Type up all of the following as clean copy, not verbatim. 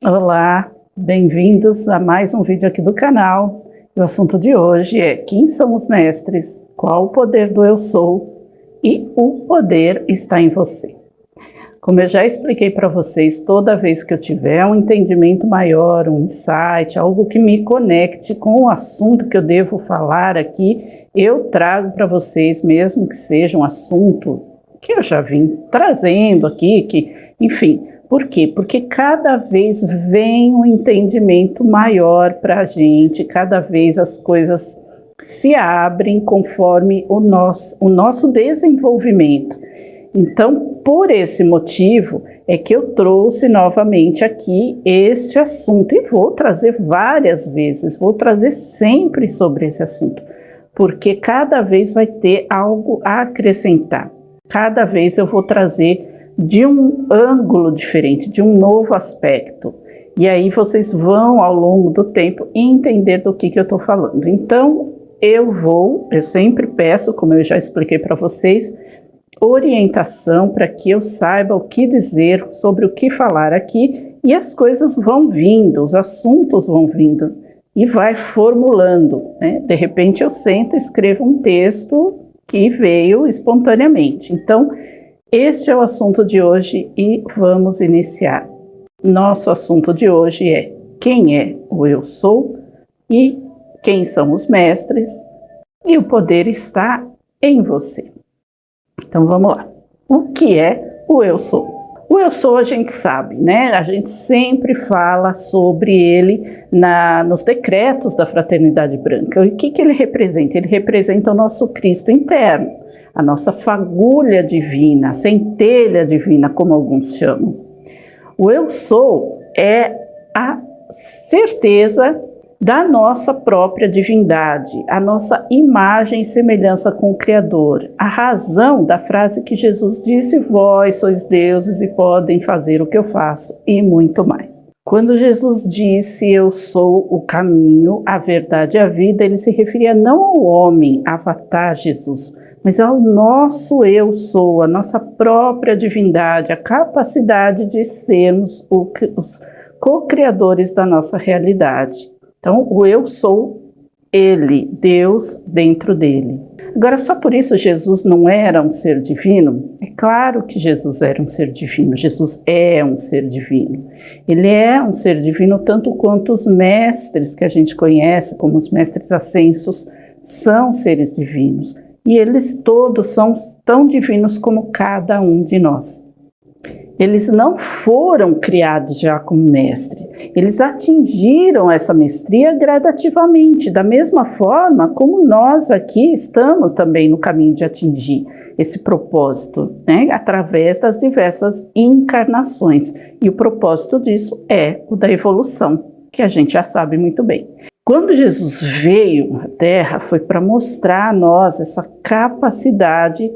Olá, bem-vindos a mais um vídeo aqui do canal. O assunto de hoje é: quem são os mestres, qual o poder do eu sou e o poder está em você. Como eu já expliquei para vocês, toda vez que eu tiver um entendimento maior, um insight, algo que me conecte com o assunto que eu devo falar aqui, eu trago para vocês, mesmo que seja um assunto que eu já vim trazendo aqui, enfim. Por quê? Porque cada vez vem um entendimento maior para a gente, cada vez as coisas se abrem conforme o nosso desenvolvimento. Então, por esse motivo, é que eu trouxe novamente aqui este assunto e vou trazer várias vezes, vou trazer sempre sobre esse assunto, porque cada vez vai ter algo a acrescentar, cada vez eu vou trazer de um ângulo diferente, de um novo aspecto. E aí vocês vão, ao longo do tempo, entender do que eu estou falando. Então, eu sempre peço, como eu já expliquei para vocês, orientação para que eu saiba o que dizer, sobre o que falar aqui, e as coisas vão vindo, os assuntos vão vindo, e vai formulando, né? De repente eu sento e escrevo um texto que veio espontaneamente. Então, este é o assunto de hoje e vamos iniciar. Nosso assunto de hoje é: quem é o eu sou e quem são os mestres, e o poder está em você. Então vamos lá. O que é o eu sou? O eu sou a gente sabe, né? A gente sempre fala sobre ele nos decretos da Fraternidade Branca. E o que ele representa? Ele representa o nosso Cristo interno, a nossa fagulha divina, a centelha divina, como alguns chamam. O eu sou é a certeza da nossa própria divindade, a nossa imagem e semelhança com o Criador, a razão da frase que Jesus disse: vós sois deuses e podem fazer o que eu faço, e muito mais. Quando Jesus disse eu sou o caminho, a verdade e a vida, ele se referia não ao homem, avatar Jesus, mas ao nosso eu sou, a nossa própria divindade, a capacidade de sermos os co-criadores da nossa realidade. Então, o eu sou ele, Deus dentro dele. Agora, só por isso Jesus não era um ser divino? É claro que Jesus era um ser divino, Jesus é um ser divino. Ele é um ser divino tanto quanto os mestres que a gente conhece, como os mestres ascensos, são seres divinos. E eles todos são tão divinos como cada um de nós. Eles não foram criados já como mestre, eles atingiram essa mestria gradativamente, da mesma forma como nós aqui estamos também no caminho de atingir esse propósito, né, através das diversas encarnações. E o propósito disso é o da evolução, que a gente já sabe muito bem. Quando Jesus veio à Terra, foi para mostrar a nós essa capacidade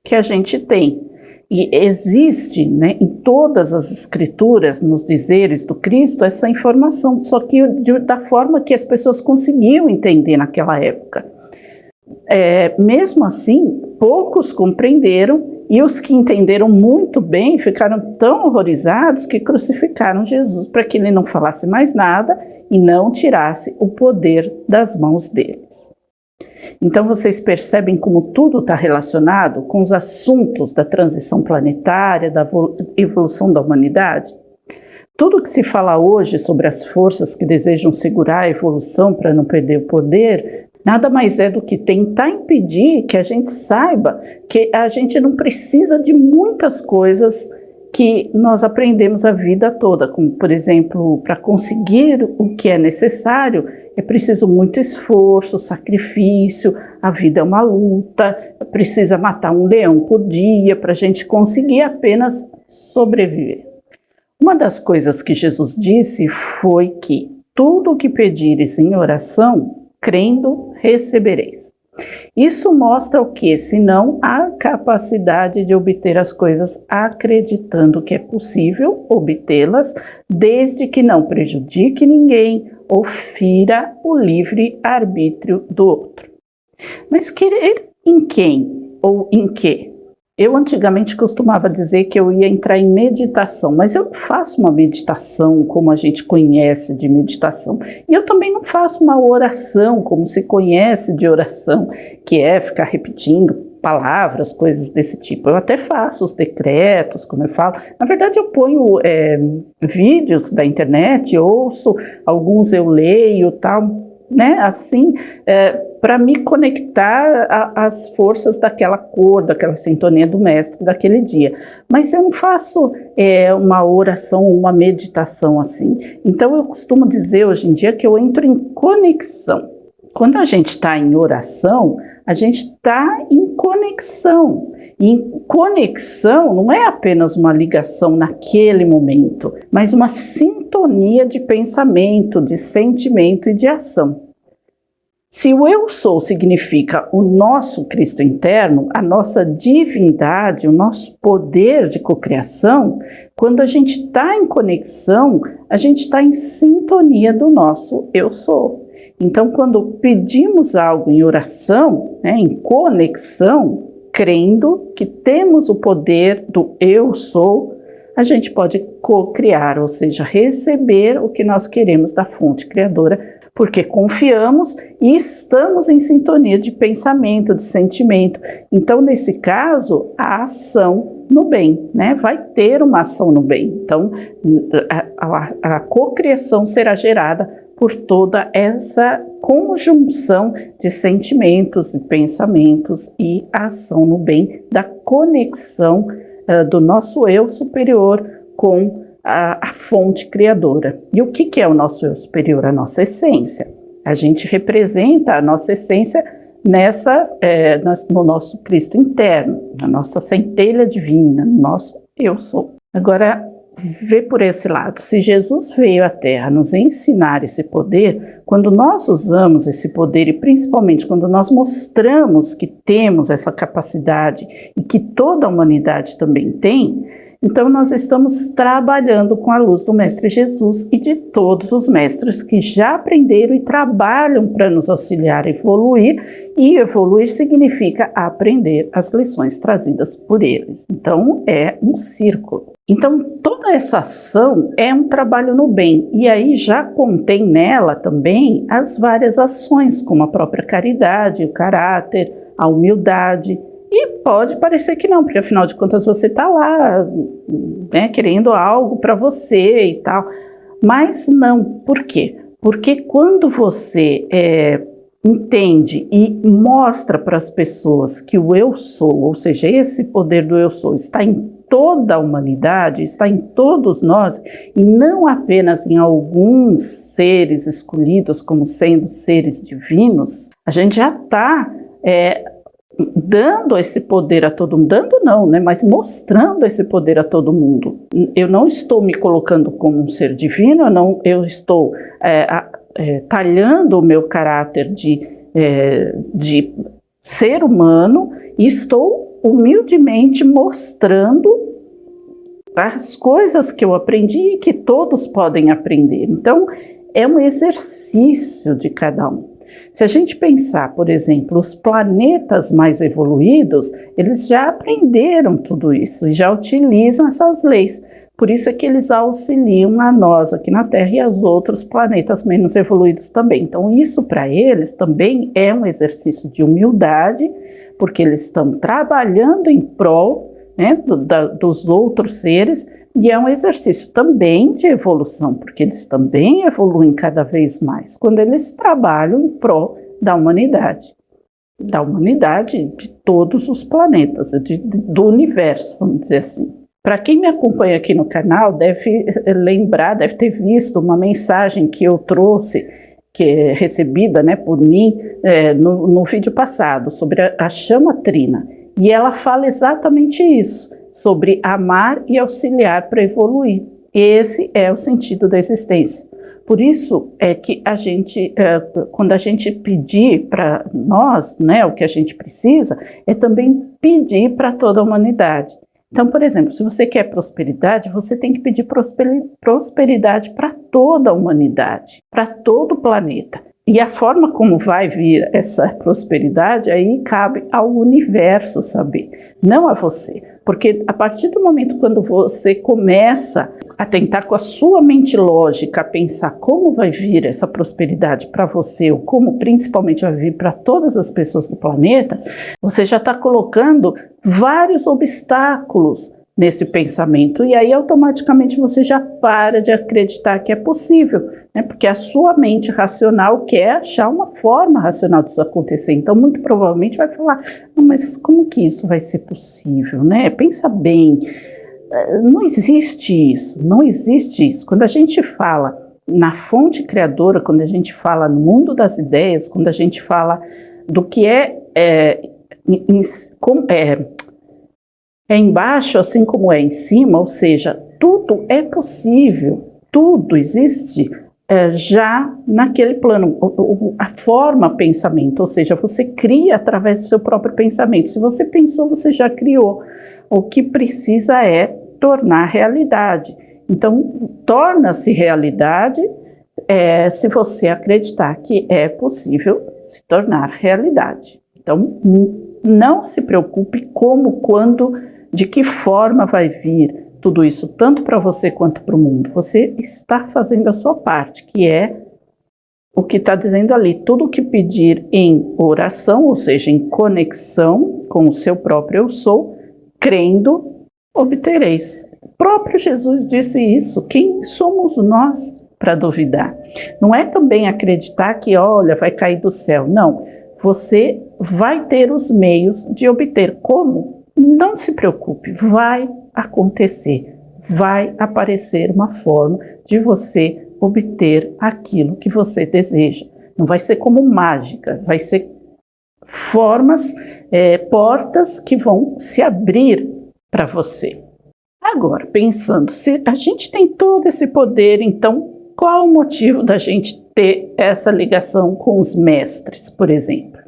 que a gente tem. E existe, né, em todas as escrituras, nos dizeres do Cristo, essa informação, só que da forma que as pessoas conseguiam entender naquela época. Mesmo assim, poucos compreenderam, e os que entenderam muito bem ficaram tão horrorizados que crucificaram Jesus para que ele não falasse mais nada e não tirasse o poder das mãos deles. Então vocês percebem como tudo está relacionado com os assuntos da transição planetária, da evolução da humanidade? Tudo que se fala hoje sobre as forças que desejam segurar a evolução para não perder o poder, nada mais é do que tentar impedir que a gente saiba que a gente não precisa de muitas coisas que nós aprendemos a vida toda, como, por exemplo, para conseguir o que é necessário, é preciso muito esforço, sacrifício, a vida é uma luta, precisa matar um leão por dia para a gente conseguir apenas sobreviver. Uma das coisas que Jesus disse foi que tudo o que pedires em oração, crendo, recebereis. Isso mostra o que? Senão a capacidade de obter as coisas acreditando que é possível obtê-las, desde que não prejudique ninguém ou fira o livre-arbítrio do outro. Mas querer em quem ou em quê? Eu antigamente costumava dizer que eu ia entrar em meditação, mas eu não faço uma meditação como a gente conhece de meditação. E eu também não faço uma oração como se conhece de oração, que é ficar repetindo palavras, coisas desse tipo. Eu até faço os decretos, como eu falo. Na verdade, eu ponho vídeos da internet, ouço, alguns eu leio, tal, né? Assim, para me conectar às forças daquela cor, daquela sintonia do mestre daquele dia. Mas eu não faço uma oração, uma meditação assim. Então eu costumo dizer hoje em dia que eu entro em conexão. Quando a gente está em oração, a gente está em conexão. E conexão não é apenas uma ligação naquele momento, mas uma sintonia de pensamento, de sentimento e de ação. Se o eu sou significa o nosso Cristo interno, a nossa divindade, o nosso poder de cocriação, quando a gente está em conexão, a gente está em sintonia do nosso eu sou. Então, quando pedimos algo em oração, né, em conexão, crendo que temos o poder do eu sou, a gente pode co-criar, ou seja, receber o que nós queremos da fonte criadora, porque confiamos e estamos em sintonia de pensamento, de sentimento. Então, nesse caso, a ação no bem, né? Vai ter uma ação no bem. Então, a cocriação será gerada por toda essa conjunção de sentimentos e pensamentos e ação no bem, da conexão do nosso eu superior com a fonte criadora. E o que é o nosso eu superior? A nossa essência. A gente representa a nossa essência no nosso Cristo interno, na nossa centelha divina, no nosso eu sou. Agora, vê por esse lado, se Jesus veio à Terra nos ensinar esse poder, quando nós usamos esse poder e principalmente quando nós mostramos que temos essa capacidade e que toda a humanidade também tem, então nós estamos trabalhando com a luz do Mestre Jesus e de todos os mestres que já aprenderam e trabalham para nos auxiliar a evoluir, e evoluir significa aprender as lições trazidas por eles. Então é um círculo. Então toda essa ação é um trabalho no bem, e aí já contém nela também as várias ações, como a própria caridade, o caráter, a humildade. E pode parecer que não, porque afinal de contas você está lá, né, querendo algo para você e tal. Mas não, por quê? Porque quando você entende e mostra para as pessoas que o eu sou, ou seja, esse poder do eu sou está em toda a humanidade, está em todos nós, e não apenas em alguns seres escolhidos como sendo seres divinos, a gente já está dando esse poder a todo mundo, dando não, né, mas mostrando esse poder a todo mundo. Eu não estou me colocando como um ser divino, eu estou talhando o meu caráter de ser humano e estou humildemente mostrando as coisas que eu aprendi e que todos podem aprender. Então, é um exercício de cada um. Se a gente pensar, por exemplo, os planetas mais evoluídos, eles já aprenderam tudo isso e já utilizam essas leis. Por isso é que eles auxiliam a nós aqui na Terra e aos outros planetas menos evoluídos também. Então isso para eles também é um exercício de humildade, porque eles estão trabalhando em prol, né, dos outros seres, e é um exercício também de evolução, porque eles também evoluem cada vez mais, quando eles trabalham em prol da humanidade de todos os planetas, do universo, vamos dizer assim. Para quem me acompanha aqui no canal, deve lembrar, deve ter visto uma mensagem que eu trouxe, que é recebida, né, por mim, no vídeo passado, sobre a chama trina. E ela fala exatamente isso, sobre amar e auxiliar para evoluir. Esse é o sentido da existência. Por isso é que a gente, quando a gente pedir para nós, né, o que a gente precisa, é também pedir para toda a humanidade. Então, por exemplo, se você quer prosperidade, você tem que pedir prosperidade para toda a humanidade, para todo o planeta. E a forma como vai vir essa prosperidade, aí cabe ao universo saber, não a você. Porque a partir do momento quando você começa a tentar com a sua mente lógica pensar como vai vir essa prosperidade para você, ou como principalmente vai vir para todas as pessoas do planeta, você já está colocando vários obstáculos nesse pensamento, e aí automaticamente você já para de acreditar que é possível, né? Porque a sua mente racional quer achar uma forma racional disso acontecer, então muito provavelmente vai falar, mas como que isso vai ser possível, né? Pensa bem, não existe isso, não existe isso. Quando a gente fala na fonte criadora, quando a gente fala no mundo das ideias, quando a gente fala do que é embaixo assim como é em cima, ou seja, tudo é possível, tudo existe já naquele plano, a forma pensamento, ou seja, você cria através do seu próprio pensamento. Se você pensou, você já criou. O que precisa é tornar realidade. Então, torna-se realidade se você acreditar que é possível se tornar realidade. Então, não se preocupe como, quando, de que forma vai vir tudo isso, tanto para você quanto para o mundo. Você está fazendo a sua parte, que é o que está dizendo ali. Tudo que pedir em oração, ou seja, em conexão com o seu próprio eu sou, crendo, obtereis. O próprio Jesus disse isso. Quem somos nós para duvidar? Não é também acreditar que, olha, vai cair do céu. Não, você vai ter os meios de obter. Como? Não se preocupe, vai acontecer, vai aparecer uma forma de você obter aquilo que você deseja. Não vai ser como mágica, vai ser formas, portas que vão se abrir para você. Agora, pensando, se a gente tem todo esse poder, então qual o motivo da gente ter essa ligação com os mestres, por exemplo?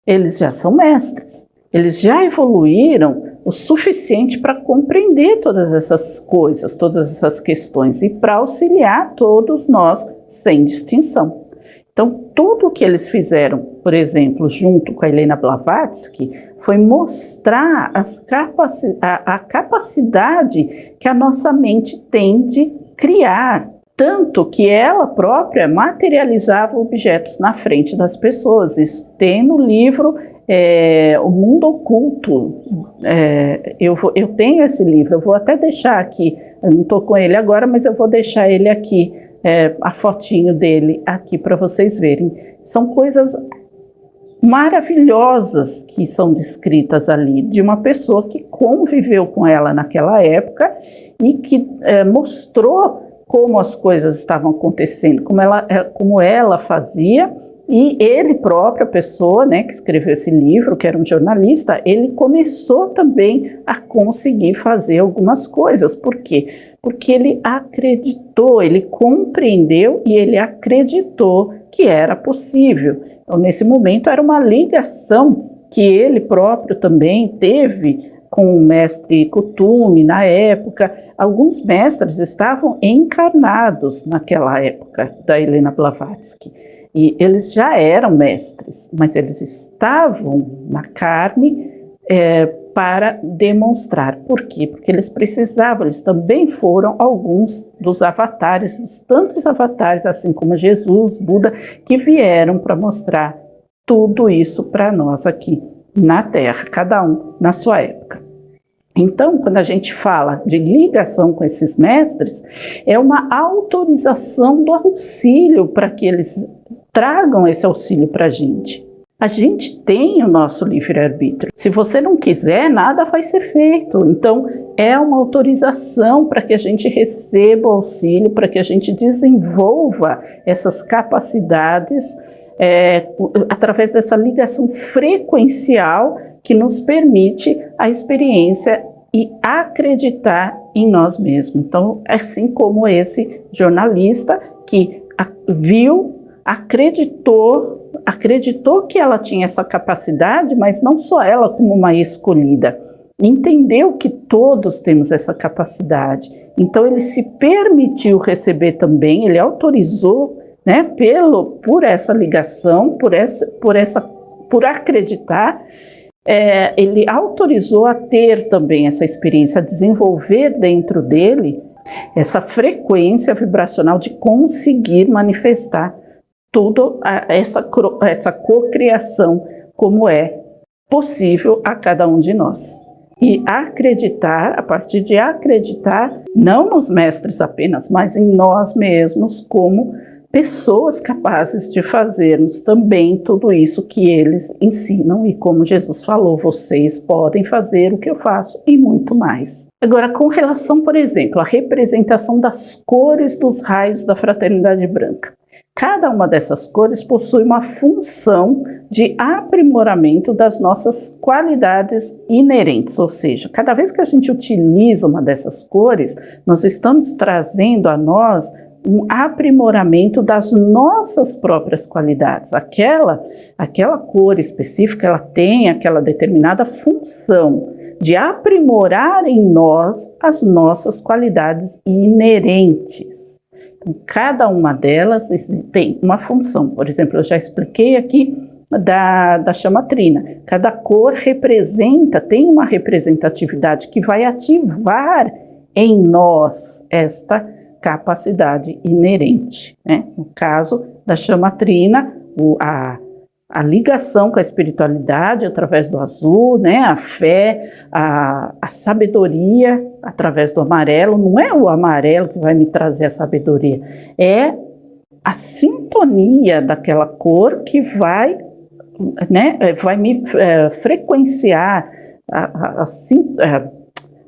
Eles já são mestres, eles já evoluíram o suficiente para compreender todas essas coisas, todas essas questões e para auxiliar todos nós sem distinção. Então, tudo o que eles fizeram, por exemplo, junto com a Helena Blavatsky, foi mostrar a capacidade que a nossa mente tem de criar. Tanto que ela própria materializava objetos na frente das pessoas. Isso tem no livro O Mundo Oculto. Eu tenho esse livro, eu vou até deixar aqui, eu não estou com ele agora, mas eu vou deixar ele aqui, a fotinho dele aqui para vocês verem. São coisas maravilhosas que são descritas ali, de uma pessoa que conviveu com ela naquela época e que mostrou como as coisas estavam acontecendo, como ela fazia, e ele próprio, a pessoa, né, que escreveu esse livro, que era um jornalista, ele começou também a conseguir fazer algumas coisas. Por quê? Porque ele acreditou, ele compreendeu e ele acreditou que era possível. Então, nesse momento, era uma ligação que ele próprio também teve com o mestre Kuthumi na época. Alguns mestres estavam encarnados naquela época da Helena Blavatsky. E eles já eram mestres, mas eles estavam na carne para demonstrar. Por quê? Porque eles precisavam, eles também foram alguns dos avatares, dos tantos avatares, assim como Jesus, Buda, que vieram para mostrar tudo isso para nós aqui na Terra, cada um na sua época. Então, quando a gente fala de ligação com esses mestres, é uma autorização do auxílio para que eles tragam esse auxílio para a gente. A gente tem o nosso livre-arbítrio. Se você não quiser, nada vai ser feito. Então, é uma autorização para que a gente receba o auxílio, para que a gente desenvolva essas capacidades através dessa ligação frequencial que nos permite a experiência e acreditar em nós mesmos. Então, assim como esse jornalista que viu, acreditou que ela tinha essa capacidade, mas não só ela como uma escolhida. Entendeu que todos temos essa capacidade. Então ele se permitiu receber também, ele autorizou né? Por essa ligação, por acreditar, ele autorizou a ter também essa experiência, a desenvolver dentro dele essa frequência vibracional de conseguir manifestar tudo essa cocriação como é possível a cada um de nós. E acreditar, a partir de acreditar, não nos mestres apenas, mas em nós mesmos como pessoas capazes de fazermos também tudo isso que eles ensinam e como Jesus falou, vocês podem fazer o que eu faço e muito mais. Agora, com relação, por exemplo, à representação das cores dos raios da Fraternidade Branca. Cada uma dessas cores possui uma função de aprimoramento das nossas qualidades inerentes, ou seja, cada vez que a gente utiliza uma dessas cores, nós estamos trazendo a nós um aprimoramento das nossas próprias qualidades. Aquela cor específica, ela tem aquela determinada função de aprimorar em nós as nossas qualidades inerentes. Cada uma delas tem uma função. Por exemplo, eu já expliquei aqui da chama trina. Cada cor tem uma representatividade que vai ativar em nós esta capacidade inerente, né? No caso da chama trina, a ligação com a espiritualidade através do azul, né? A fé, a sabedoria através do amarelo. Não é o amarelo que vai me trazer a sabedoria, é a sintonia daquela cor que vai, né? Vai me frequenciar,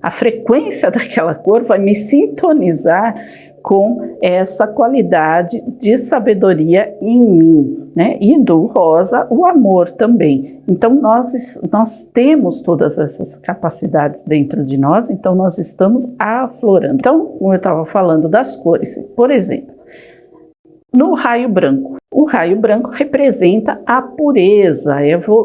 a frequência daquela cor vai me sintonizar com essa qualidade de sabedoria em mim, né? E do rosa, o amor também. Então, nós temos todas essas capacidades dentro de nós, então nós estamos aflorando. Então, como eu estava falando das cores, por exemplo, no raio branco. O raio branco representa a pureza,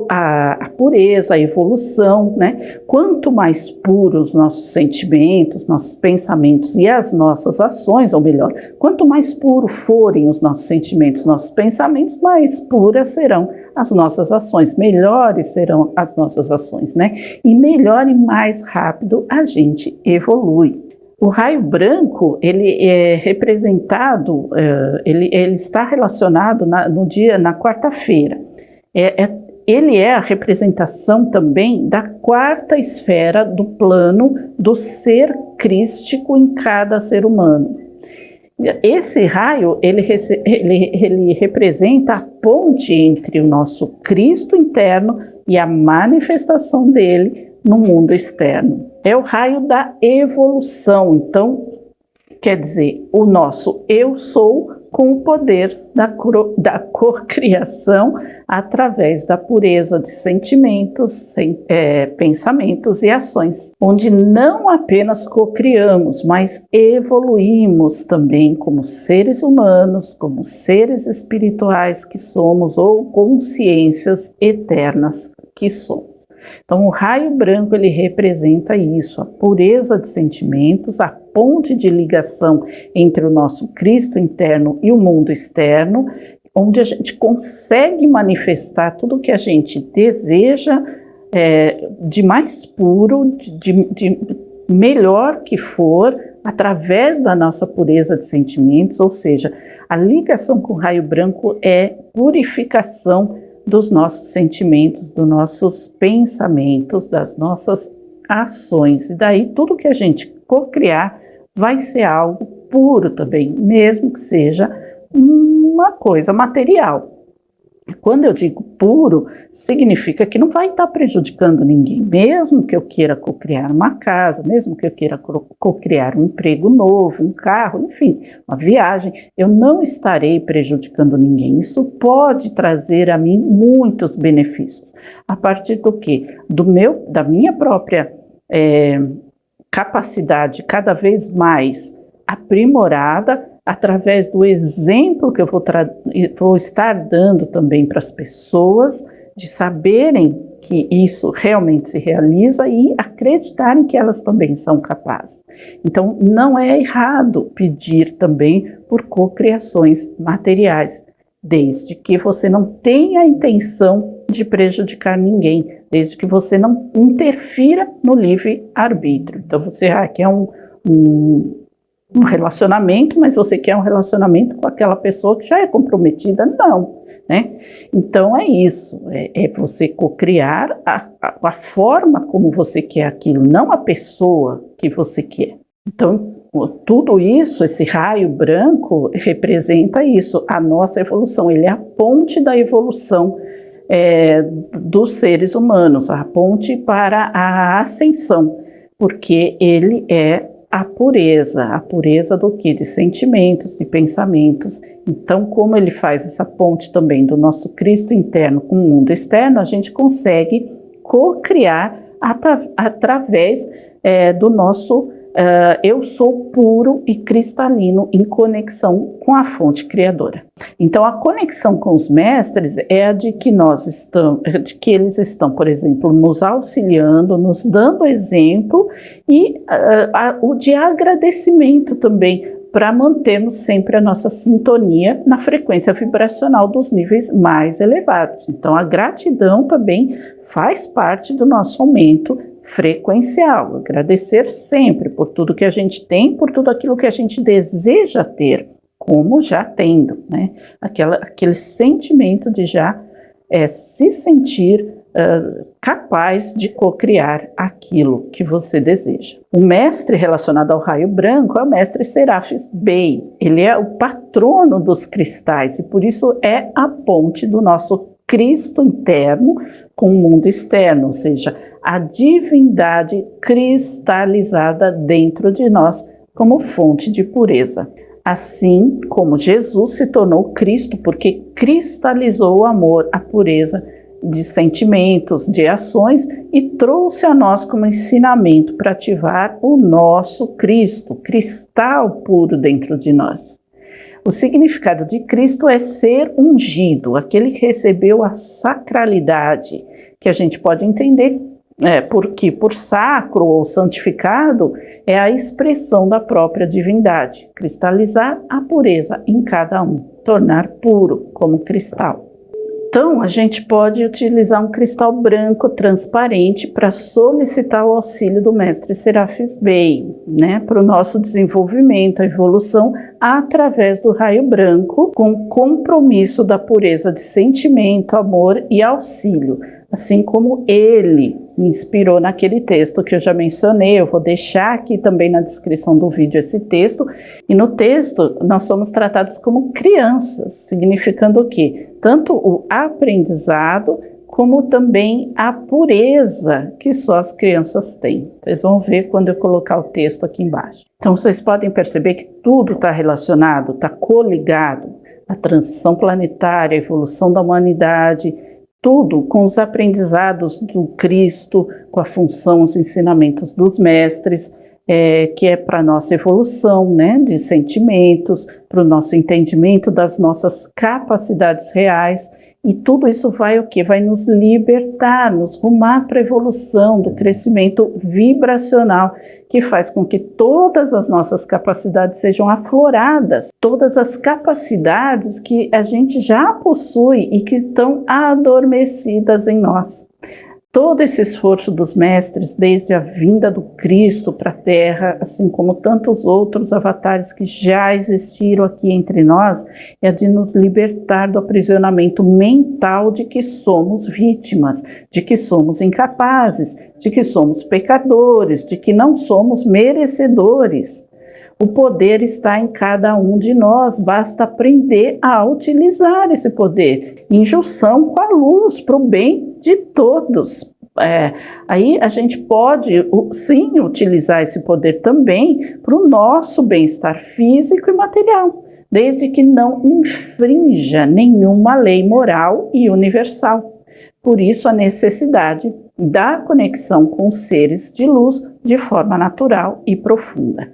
a pureza, a evolução, né? Quanto mais puros nossos sentimentos, nossos pensamentos e as nossas ações, ou melhor, quanto mais puros forem os nossos sentimentos, nossos pensamentos, mais puras serão as nossas ações, melhores serão as nossas ações, né? E melhor e mais rápido a gente evolui. O raio branco, ele é representado, ele está relacionado na quarta-feira. Ele é a representação também da quarta esfera do plano do ser crístico em cada ser humano. Esse raio, ele representa a ponte entre o nosso Cristo interno e a manifestação dele no mundo externo. É o raio da evolução, então, quer dizer, o nosso eu sou com o poder da cocriação através da pureza de sentimentos, pensamentos e ações, onde não apenas cocriamos, mas evoluímos também como seres humanos, como seres espirituais que somos ou consciências eternas que somos. Então, o raio branco, ele representa isso, a pureza de sentimentos, a ponte de ligação entre o nosso Cristo interno e o mundo externo, onde a gente consegue manifestar tudo o que a gente deseja de mais puro, de melhor que for, através da nossa pureza de sentimentos, ou seja, a ligação com o raio branco é purificação dos nossos sentimentos, dos nossos pensamentos, das nossas ações. E daí tudo que a gente cocriar vai ser algo puro também, mesmo que seja uma coisa material. Quando eu digo puro, significa que não vai estar prejudicando ninguém, mesmo que eu queira cocriar uma casa, mesmo que eu queira cocriar um emprego novo, um carro, enfim, uma viagem, eu não estarei prejudicando ninguém. Isso pode trazer a mim muitos benefícios. A partir do quê? Da minha própria capacidade cada vez mais aprimorada, através do exemplo que eu vou estar dando também para as pessoas, de saberem que isso realmente se realiza e acreditarem que elas também são capazes. Então, não é errado pedir também por cocriações materiais, desde que você não tenha a intenção de prejudicar ninguém, desde que você não interfira no livre-arbítrio. Então, você quer um relacionamento, mas você quer um relacionamento com aquela pessoa que já é comprometida? Não, né? Então é isso, é você cocriar a forma como você quer aquilo, não a pessoa que você quer. Então, tudo isso, esse raio branco, representa isso, a nossa evolução, ele é a ponte da evolução dos seres humanos, a ponte para a ascensão, porque ele é a pureza do quê? De sentimentos, de pensamentos. Então, como ele faz essa ponte também do nosso Cristo interno com o mundo externo, a gente consegue co-criar através do nosso eu sou puro e cristalino em conexão com a fonte criadora. Então, a conexão com os mestres é a de que de que eles estão, por exemplo, nos auxiliando, nos dando exemplo e o de agradecimento também, para mantermos sempre a nossa sintonia na frequência vibracional dos níveis mais elevados. Então, a gratidão também faz parte do nosso aumento frequencial, agradecer sempre por tudo que a gente tem, por tudo aquilo que a gente deseja ter, como já tendo, né? Aquele sentimento de já se sentir capaz de co-criar aquilo que você deseja. O mestre relacionado ao raio branco é o mestre Serapis Bey. Ele é o patrono dos cristais e por isso é a ponte do nosso Cristo interno com o mundo externo, ou seja, a divindade cristalizada dentro de nós como fonte de pureza. Assim como Jesus se tornou Cristo, porque cristalizou o amor, a pureza de sentimentos, de ações e trouxe a nós como ensinamento para ativar o nosso Cristo, cristal puro dentro de nós. O significado de Cristo é ser ungido, aquele que recebeu a sacralidade, que a gente pode entender porque por sacro ou santificado é a expressão da própria divindade, cristalizar a pureza em cada um, tornar puro como cristal. Então, a gente pode utilizar um cristal branco transparente para solicitar o auxílio do mestre Serapis Bey, né, para o nosso desenvolvimento, a evolução, através do raio branco, com compromisso da pureza de sentimento, amor e auxílio, assim como ele me inspirou naquele texto que eu já mencionei. Eu vou deixar aqui também na descrição do vídeo esse texto, e no texto nós somos tratados como crianças, significando o quê? Tanto o aprendizado, como também a pureza que só as crianças têm. Vocês vão ver quando eu colocar o texto aqui embaixo. Então vocês podem perceber que tudo está relacionado, está coligado, a transição planetária, a evolução da humanidade, tudo com os aprendizados do Cristo, com a função, os ensinamentos dos mestres, que é para a nossa evolução, né, de sentimentos, para o nosso entendimento das nossas capacidades reais. E tudo isso vai o quê? Vai nos libertar, nos rumar para a evolução do crescimento vibracional, que faz com que todas as nossas capacidades sejam afloradas, todas as capacidades que a gente já possui e que estão adormecidas em nós. Todo esse esforço dos mestres, desde a vinda do Cristo para a Terra, assim como tantos outros avatares que já existiram aqui entre nós, é de nos libertar do aprisionamento mental de que somos vítimas, de que somos incapazes, de que somos pecadores, de que não somos merecedores. O poder está em cada um de nós, basta aprender a utilizar esse poder, em junção com a luz, para o bem de todos. Aí a gente pode, sim, utilizar esse poder também para o nosso bem-estar físico e material, desde que não infrinja nenhuma lei moral e universal. Por isso, a necessidade da conexão com os seres de luz de forma natural e profunda.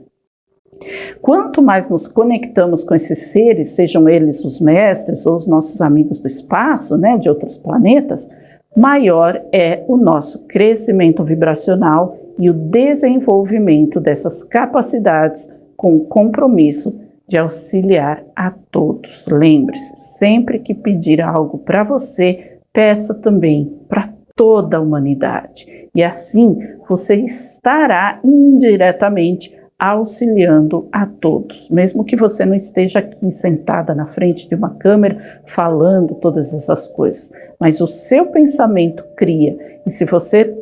Quanto mais nos conectamos com esses seres, sejam eles os mestres ou os nossos amigos do espaço, né, de outros planetas, maior é o nosso crescimento vibracional e o desenvolvimento dessas capacidades com o compromisso de auxiliar a todos. Lembre-se, sempre que pedir algo para você, peça também para toda a humanidade. E assim você estará indiretamente auxiliando a todos. Mesmo que você não esteja aqui sentada na frente de uma câmera falando todas essas coisas, mas o seu pensamento cria. E se você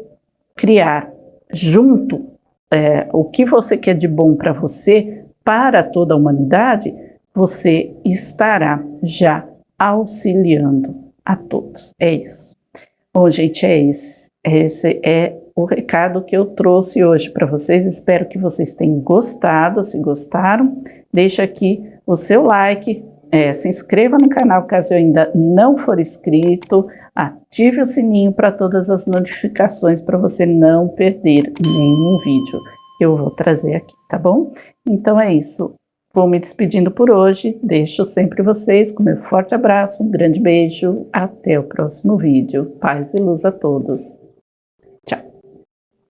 criar junto o que você quer de bom para você, para toda a humanidade, você estará já auxiliando a todos. É isso. Bom, gente, é isso. Esse é o recado que eu trouxe hoje para vocês. Espero que vocês tenham gostado. Se gostaram, deixa aqui o seu like, se inscreva no canal caso ainda não for inscrito, ative o sininho para todas as notificações para você não perder nenhum vídeo que eu vou trazer aqui, tá bom? Então é isso. Vou me despedindo por hoje. Deixo sempre vocês com meu forte abraço, um grande beijo. Até o próximo vídeo. Paz e luz a todos. Tchau.